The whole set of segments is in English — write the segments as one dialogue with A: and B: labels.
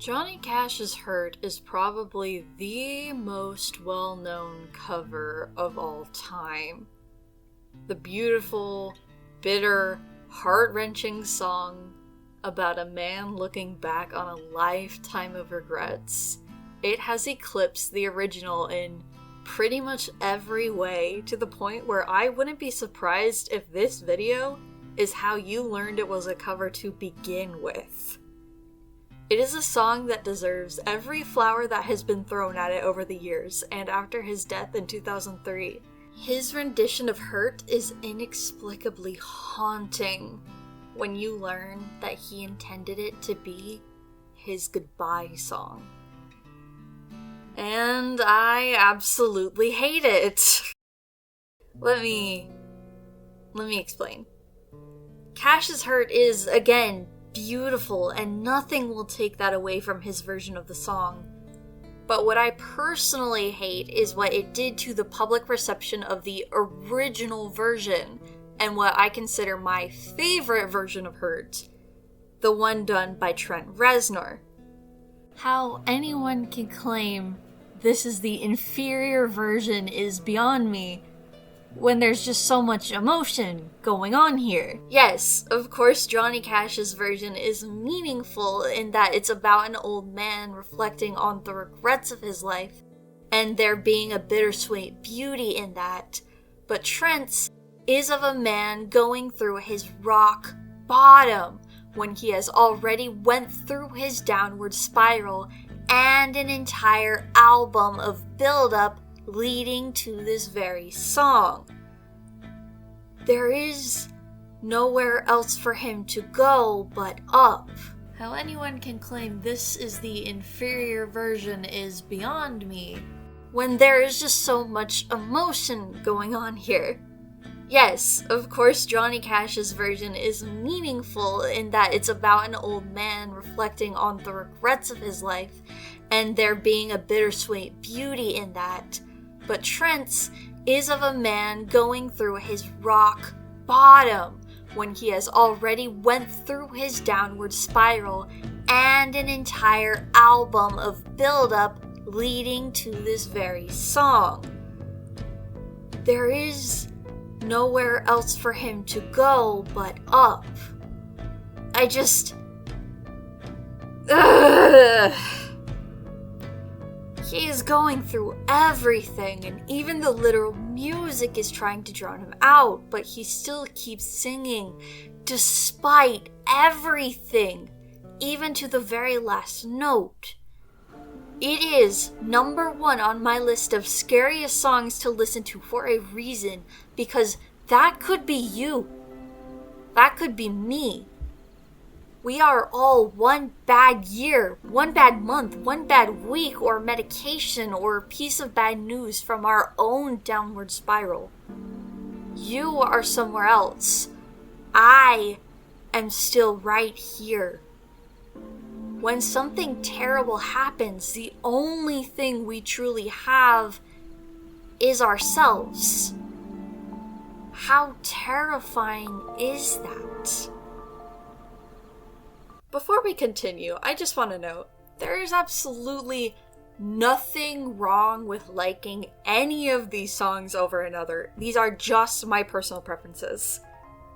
A: Johnny Cash's Hurt is probably the most well-known cover of all time. The beautiful, bitter, heart-wrenching song about a man looking back on a lifetime of regrets. It has eclipsed the original in pretty much every way, to the point where I wouldn't be surprised if this video is how you learned it was a cover to begin with. It is a song that deserves every flower that has been thrown at it over the years, and after his death in 2003, his rendition of Hurt is inexplicably haunting when you learn that he intended it to be his goodbye song. And I absolutely hate it. Let me explain. Cash's Hurt is, again, beautiful, and nothing will take that away from his version of the song. But what I personally hate is what it did to the public reception of the original version, and what I consider my favorite version of Hurt, the one done by Trent Reznor. How anyone can claim this is the inferior version is beyond me, when there's just so much emotion going on here. Yes, of course Johnny Cash's version is meaningful in that it's about an old man reflecting on the regrets of his life, and there being a bittersweet beauty in that. But Trent's is of a man going through his rock bottom when he has already went through his downward spiral, and an entire album of build-up leading to this very song. There is nowhere else for him to go but up. How anyone can claim this is the inferior version is beyond me, when there is just so much emotion going on here. Yes, of course Johnny Cash's version is meaningful in that it's about an old man reflecting on the regrets of his life, and there being a bittersweet beauty in that. But Trent's is of a man going through his rock bottom when he has already went through his downward spiral, and an entire album of build-up leading to this very song. There is nowhere else for him to go but up. Ugh. He is going through everything, and even the literal music is trying to drown him out, but he still keeps singing despite everything, even to the very last note. It is number 1 on my list of scariest songs to listen to for a reason, because that could be you. That could be me. We are all one bad year, one bad month, one bad week, or medication, or a piece of bad news from our own downward spiral. You are somewhere else. I am still right here. When something terrible happens, the only thing we truly have is ourselves. How terrifying is that? Before we continue, I just want to note, there is absolutely nothing wrong with liking any of these songs over another. These are just my personal preferences.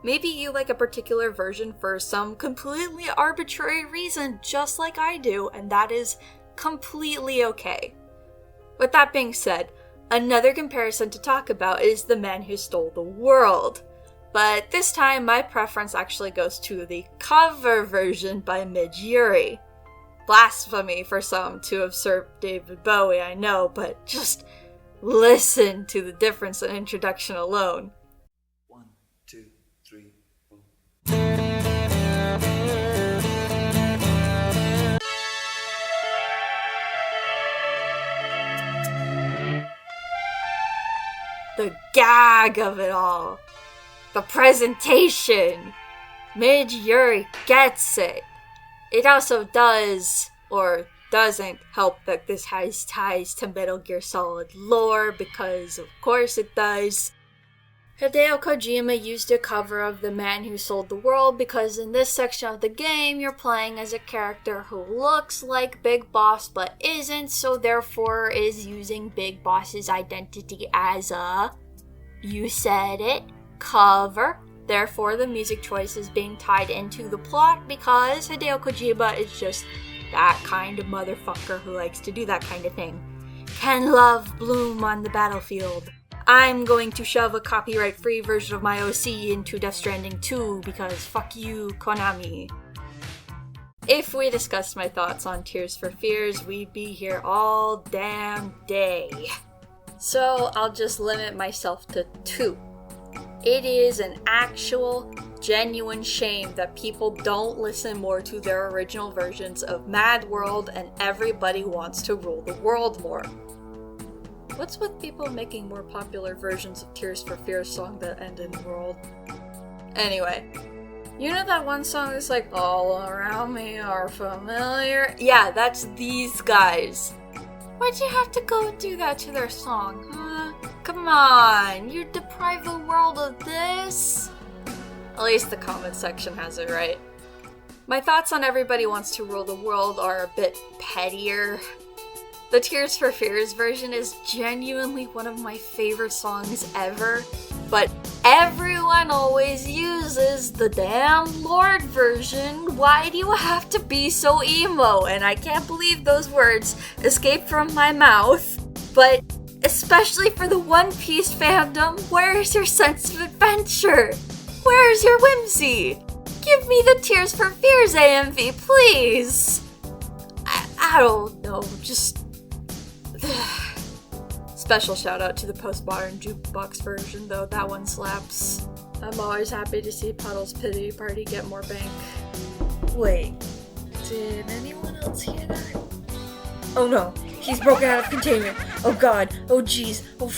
A: Maybe you like a particular version for some completely arbitrary reason, just like I do, and that is completely okay. With that being said, another comparison to talk about is The Man Who Stole the World. But this time, my preference actually goes to the cover version by Midge. Blasphemy for some to usurp David Bowie, I know, but just listen to the difference in introduction alone.
B: 1, 2, 3, 4.
A: The gag of it all. The presentation. Midge gets it. It also does, or doesn't, help that this has ties to Metal Gear Solid lore, because of course it does. Hideo Kojima used a cover of The Man Who Sold the World because in this section of the game, you're playing as a character who looks like Big Boss but isn't, so therefore is using Big Boss's identity as a, you said it, cover. Therefore, the music choice is being tied into the plot because Hideo Kojima is just that kind of motherfucker who likes to do that kind of thing. Can love bloom on the battlefield? I'm going to shove a copyright-free version of my OC into Death Stranding 2 because fuck you, Konami. If we discussed my thoughts on Tears for Fears, we'd be here all damn day. So I'll just limit myself to 2. It is an actual, genuine shame that people don't listen more to their original versions of Mad World and Everybody Wants to Rule the World more. What's with people making more popular versions of Tears for Fears song that end in world? Anyway, you know that one song that's like, all around me are familiar? Yeah, that's these guys. Why'd you have to go do that to their song, huh? Come on, you deprive the world of this? At least the comment section has it right. My thoughts on Everybody Wants to Rule the World are a bit pettier. The Tears for Fears version is genuinely one of my favorite songs ever, but everyone always uses the damn Lord version. Why do you have to be so emo? And I can't believe those words escaped from my mouth, but especially for the One Piece fandom, where's your sense of adventure? Where's your whimsy? Give me the Tears for Fears AMV, please! I don't know, just... Special shout out to the postmodern jukebox version, though that one slaps. I'm always happy to see Puddle's Pity Party get more bank. Wait, did anyone else hear that? Oh no, he's broken out of containment. Oh god, oh jeez, oh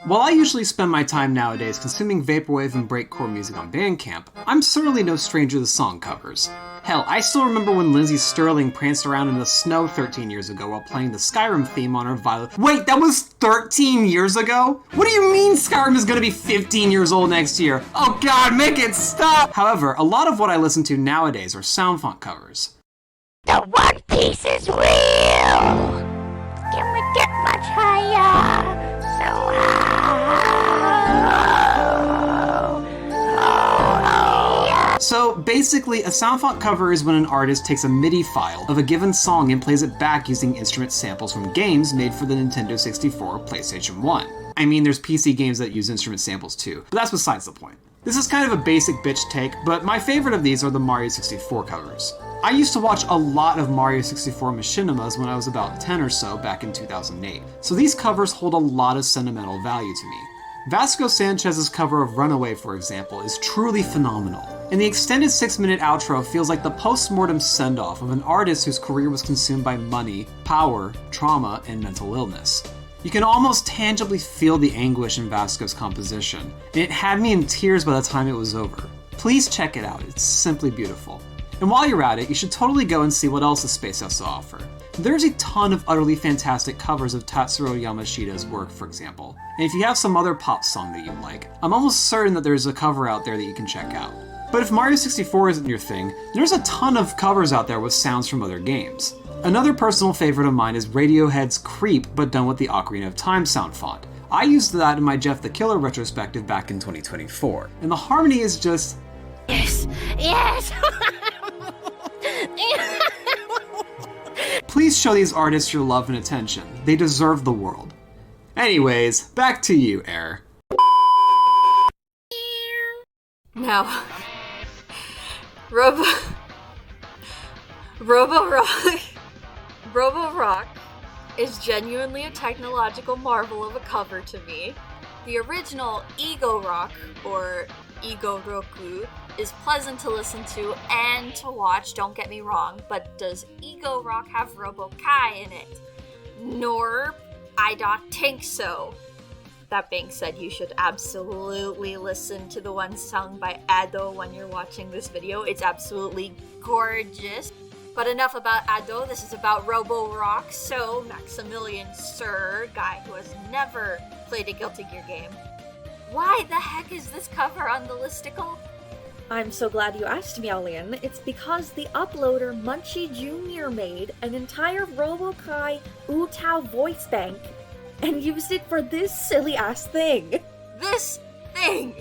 C: While I usually spend my time nowadays consuming vaporwave and breakcore music on Bandcamp, I'm certainly no stranger to song covers. Hell, I still remember when Lindsay Sterling pranced around in the snow 13 years ago while playing the Skyrim theme on her violin. Wait, that was 13 years ago? What do you mean Skyrim is gonna be 15 years old next year? Oh god, make it stop! However, a lot of what I listen to nowadays are sound font covers.
D: The One Piece is real! Can we get much higher? So high!
C: So basically, a sound font cover is when an artist takes a MIDI file of a given song and plays it back using instrument samples from games made for the Nintendo 64 or PlayStation 1. I mean, there's PC games that use instrument samples too, but that's besides the point. This is kind of a basic bitch take, but my favorite of these are the Mario 64 covers. I used to watch a lot of Mario 64 machinimas when I was about 10 or so back in 2008, so these covers hold a lot of sentimental value to me. Vasco Sanchez's cover of Runaway, for example, is truly phenomenal, and the extended 6-minute outro feels like the post-mortem send-off of an artist whose career was consumed by money, power, trauma, and mental illness. You can almost tangibly feel the anguish in Vasco's composition, and it had me in tears by the time it was over. Please check it out, it's simply beautiful. And while you're at it, you should totally go and see what else the space has to offer. There's a ton of utterly fantastic covers of Tatsuro Yamashita's work, for example. And if you have some other pop song that you like, I'm almost certain that there's a cover out there that you can check out. But if Mario 64 isn't your thing, there's a ton of covers out there with sounds from other games. Another personal favorite of mine is Radiohead's Creep, but done with the Ocarina of Time sound font. I used that in my Jeff the Killer retrospective back in 2024, and the harmony is just...
D: Yes! Yes!
C: Please show these artists your love and attention. They deserve the world. Anyways, back to you, Air.
A: Now, Robo-Rock is genuinely a technological marvel of a cover to me. The original Ego Rock, or Ego Roku, is pleasant to listen to and to watch, don't get me wrong, but does Ego Rock have Robo-Kai in it? Nor, I don't think so. That being said, you should absolutely listen to the one sung by Ado when you're watching this video. It's absolutely gorgeous. But enough about Ado, this is about Robo-Rock, so Maximilian Sir, guy who has never played a Guilty Gear game. Why the heck is this cover on the listicle?
E: I'm so glad you asked, Meowlian. It's because the uploader Munchie Jr. made an entire Robokai Utao voice bank and used it for this silly-ass thing.
A: This thing!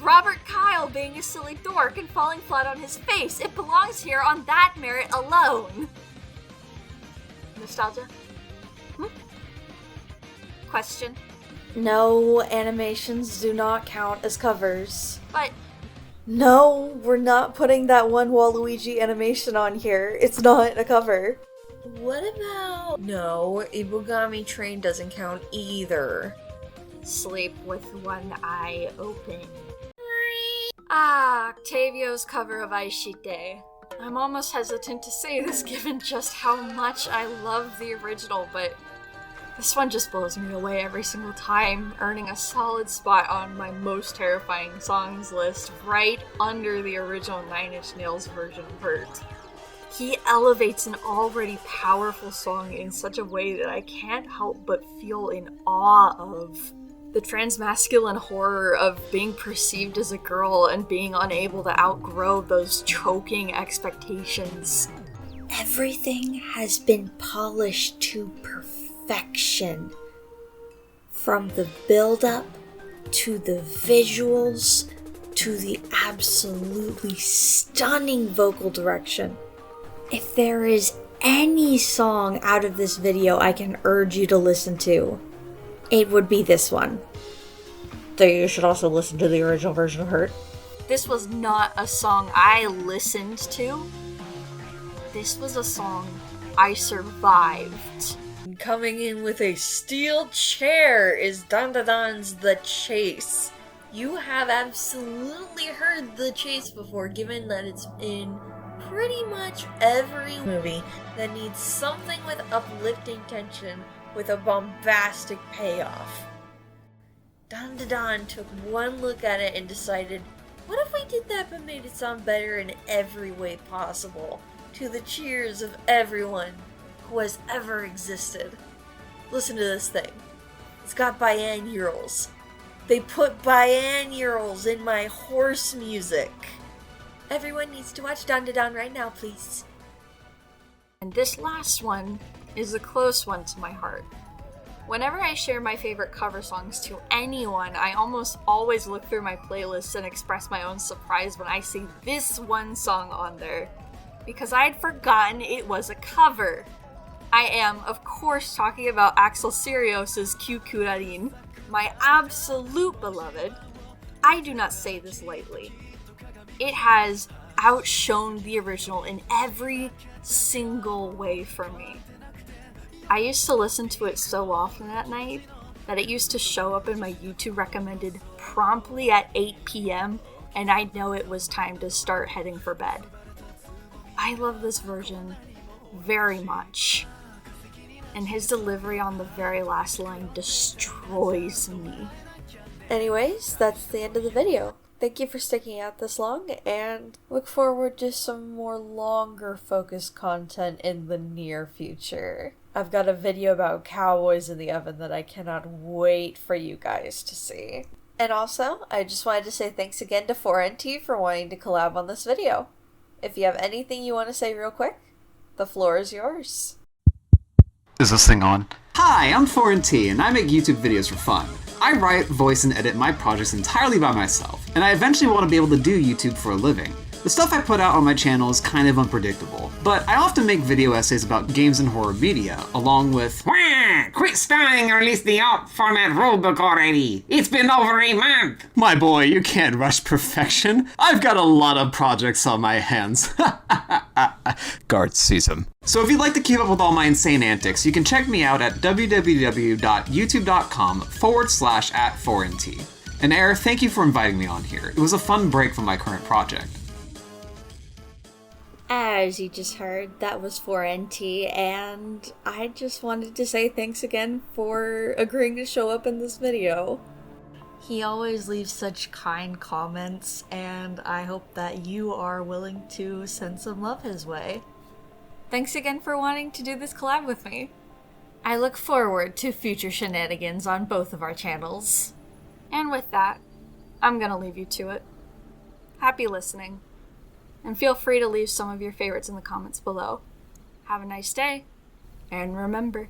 A: Robert Kyle being a silly dork and falling flat on his face. It belongs here on that merit alone. Nostalgia? Question?
E: No, animations do not count as covers.
A: But
E: No, we're not putting that one Waluigi animation on here. It's not a cover.
F: What about... No, Ibugami Train doesn't count either.
A: sleep with one eye open. Ah, Octavio's cover of Aishite. I'm almost hesitant to say this given just how much I love the original, but this one just blows me away every single time, earning a solid spot on my most terrifying songs list, right under the original Nine Inch Nails version of Hurt. He elevates an already powerful song in such a way that I can't help but feel in awe of. The transmasculine horror of being perceived as a girl and being unable to outgrow those choking expectations.
E: Everything has been polished to perfection. From the build-up, to the visuals, to the absolutely stunning vocal direction. If there is any song out of this video I can urge you to listen to, it would be this one. Though you should also listen to the original version of Hurt.
A: This was not a song I listened to. This was a song I survived.
F: Coming in with a steel chair is Dandadan's The Chase. You have absolutely heard The Chase before, given that it's in pretty much every movie that needs something with uplifting tension with a bombastic payoff. Dandadan took one look at it and decided, what if we did that but made it sound better in every way possible, to the cheers of everyone who has ever existed? Listen to this thing. It's got biannuals. They put biannuals in my horse music. Everyone needs to watch Dandadan right now, please.
A: And this last one is a close one to my heart. Whenever I share my favorite cover songs to anyone, I almost always look through my playlists and express my own surprise when I see this one song on there, because I had forgotten it was a cover. I am, of course, talking about Axel Sirius's Kyu-kyuarin, my absolute beloved. I do not say this lightly. It has outshone the original in every single way for me. I used to listen to it so often at night that it used to show up in my YouTube recommended promptly at 8 p.m. and I'd know it was time to start heading for bed. I love this version very much, and his delivery on the very last line destroys me.
E: Anyways, that's the end of the video. Thank you for sticking out this long, and look forward to some more longer focused content in the near future. I've got a video about cowboys in the oven that I cannot wait for you guys to see. And also, I just wanted to say thanks again to 4NT for wanting to collab on this video. If you have anything you want to say real quick, the floor is yours.
C: Is this thing on? Hi, I'm 4NT, and I make YouTube videos for fun. I write, voice, and edit my projects entirely by myself, and I eventually want to be able to do YouTube for a living. The stuff I put out on my channel is kind of unpredictable, but I often make video essays about games and horror media, along with
G: Wah! Quit starting or release the op for that rulebook already. It's been over a month.
C: my boy, you can't rush perfection. I've got a lot of projects on my hands. Guard sees him. So if you'd like to keep up with all my insane antics, you can check me out at www.youtube.com/@4NT. And Air, thank you for inviting me on here. It was a fun break from my current project.
E: As you just heard, that was 4NT, and I just wanted to say thanks again for agreeing to show up in this video.
F: He always leaves such kind comments, and I hope that you are willing to send some love his way.
A: Thanks again for wanting to do this collab with me. I look forward to future shenanigans on both of our channels. And with that, I'm gonna leave you to it. Happy listening, and feel free to leave some of your favorites in the comments below. Have a nice day, and remember,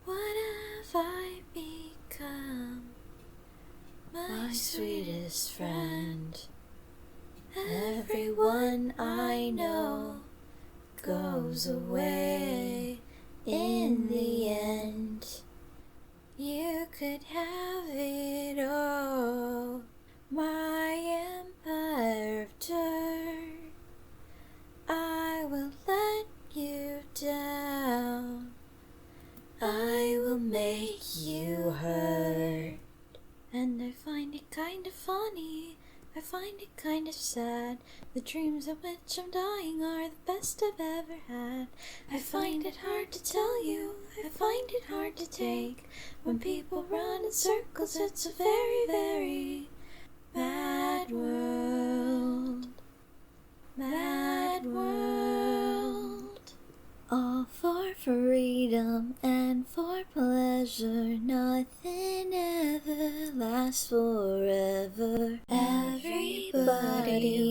E: What have I become? My sweetest friend. Everyone I know goes away in the end. You could have it all, my empire of dirt. I will let you down. I will make you hurt. And I find it kind of funny, I find it kind of sad. The dreams of which I'm dying are the best I've ever had. I find it hard to tell you, I find it hard to take. When people run in circles, it's a very, very mad world. Mad world. All for freedom and for pleasure, nothing ever lasts forever. Everybody